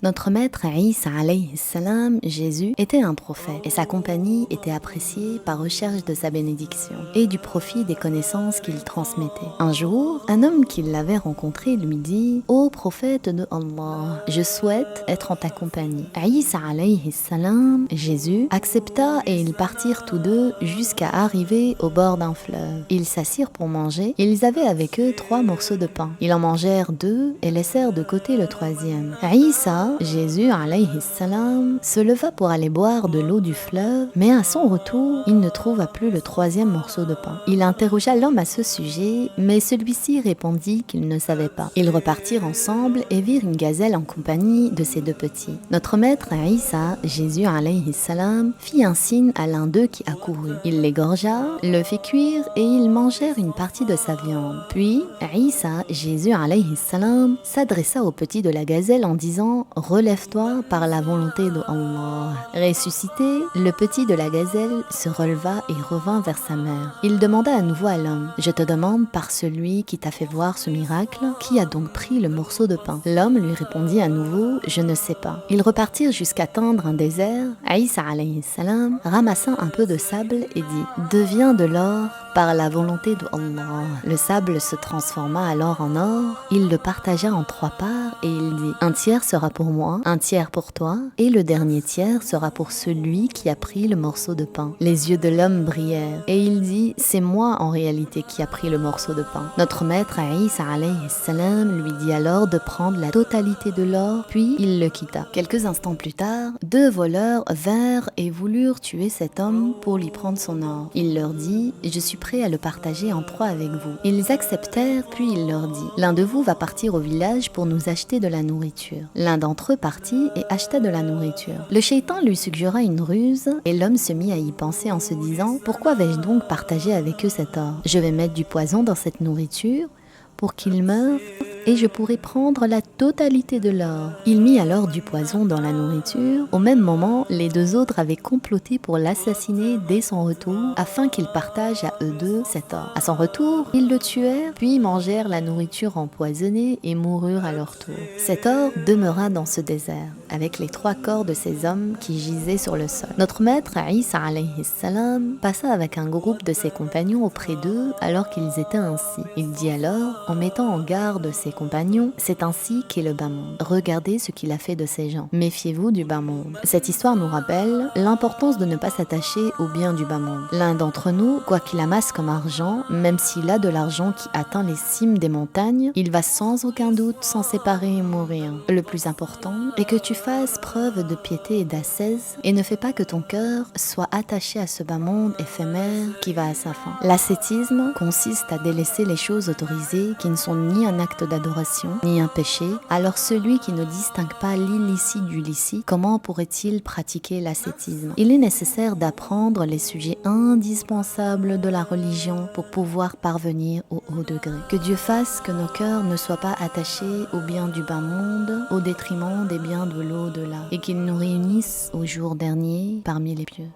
Notre maître Isa alayhi salam, Jésus, était un prophète et sa compagnie était appréciée par recherche de sa bénédiction et du profit des connaissances qu'il transmettait. Un jour, un homme qui l'avait rencontré lui dit: Ô prophète de Allah, je souhaite être en ta compagnie. Isa alayhi salam, Jésus, accepta et ils partirent tous deux jusqu'à arriver au bord d'un fleuve. Ils s'assirent pour manger. Ils avaient avec eux 3 morceaux de pain. Ils en mangèrent 2 et laissèrent de côté le 3e. Isa, Jésus alayhi salam, se leva pour aller boire de l'eau du fleuve, mais à son retour, il ne trouva plus le 3e morceau de pain. Il interrogea l'homme à ce sujet, mais celui-ci répondit qu'il ne savait pas. Ils repartirent ensemble et virent une gazelle en compagnie de ses 2 petits. Notre maître Isa, Jésus alayhi salam, fit un signe à l'un d'eux qui accourut. Il l'égorgea, le fit cuire et ils mangèrent une partie de sa viande. Puis, Isa, Jésus alayhi salam, s'adressa au petit de la gazelle en disant: Relève-toi par la volonté de Allah. Ressuscité, le petit de la gazelle se releva et revint vers sa mère. Il demanda à nouveau à l'homme: Je te demande par celui qui t'a fait voir ce miracle, qui a donc pris le morceau de pain? L'homme lui répondit à nouveau: Je ne sais pas. Ils repartirent jusqu'à atteindre un désert. Isa alayhi salam ramassa un peu de sable et dit: Deviens de l'or par la volonté de Allah. Le sable se transforma alors en or. Il le partagea en 3 parts et il dit: Un tiers sera pour moi, un tiers pour toi, et le dernier tiers sera pour celui qui a pris le morceau de pain. Les yeux de l'homme brillèrent et il dit: C'est moi en réalité qui a pris le morceau de pain. Notre maître Isa alayhi salam lui dit alors de prendre la totalité de l'or, puis il le quitta. Quelques instants plus tard, 2 voleurs vinrent et voulurent tuer cet homme pour lui prendre son or. Il leur dit: Je suis prêt à le partager en 3 avec vous. Ils acceptèrent, puis il leur dit: L'un de vous va partir au village pour nous acheter de la nourriture. L'un d'entre eux partit et acheta de la nourriture. Le shaitan lui suggéra une ruse et l'homme se mit à y penser en se disant: Pourquoi vais-je donc partager avec eux cet or? Je vais mettre du poison dans cette nourriture pour qu'il meure et je pourrai prendre la totalité de l'or. Il mit alors du poison dans la nourriture. Au même moment, les 2 autres avaient comploté pour l'assassiner dès son retour, afin qu'il partage à eux 2 cet or. À son retour, ils le tuèrent, puis mangèrent la nourriture empoisonnée et moururent à leur tour. Cet or demeura dans ce désert, avec les 3 corps de ces hommes qui gisaient sur le sol. Notre maître, Isa alayhi salam, passa avec un groupe de ses compagnons auprès d'eux alors qu'ils étaient ainsi. Il dit alors, en mettant en garde ses compagnons: C'est ainsi qu'est le bas monde. Regardez ce qu'il a fait de ces gens. Méfiez-vous du bas monde. Cette histoire nous rappelle l'importance de ne pas s'attacher au bien du bas monde. L'un d'entre nous, quoi qu'il amasse comme argent, même s'il a de l'argent qui atteint les cimes des montagnes, il va sans aucun doute s'en séparer et mourir. Le plus important est que tu fasses preuve de piété et d'ascèse et ne fais pas que ton cœur soit attaché à ce bas monde éphémère qui va à sa fin. L'ascétisme consiste à délaisser les choses autorisées qui ne sont ni un acte d'adoration, ni un péché. Alors celui qui ne distingue pas l'illicite du licite, comment pourrait-il pratiquer l'ascétisme? Il est nécessaire d'apprendre les sujets indispensables de la religion pour pouvoir parvenir au haut degré. Que Dieu fasse que nos cœurs ne soient pas attachés aux biens du bas monde, au détriment des biens de l'au-delà, et qu'il nous réunisse au jour dernier parmi les pieux.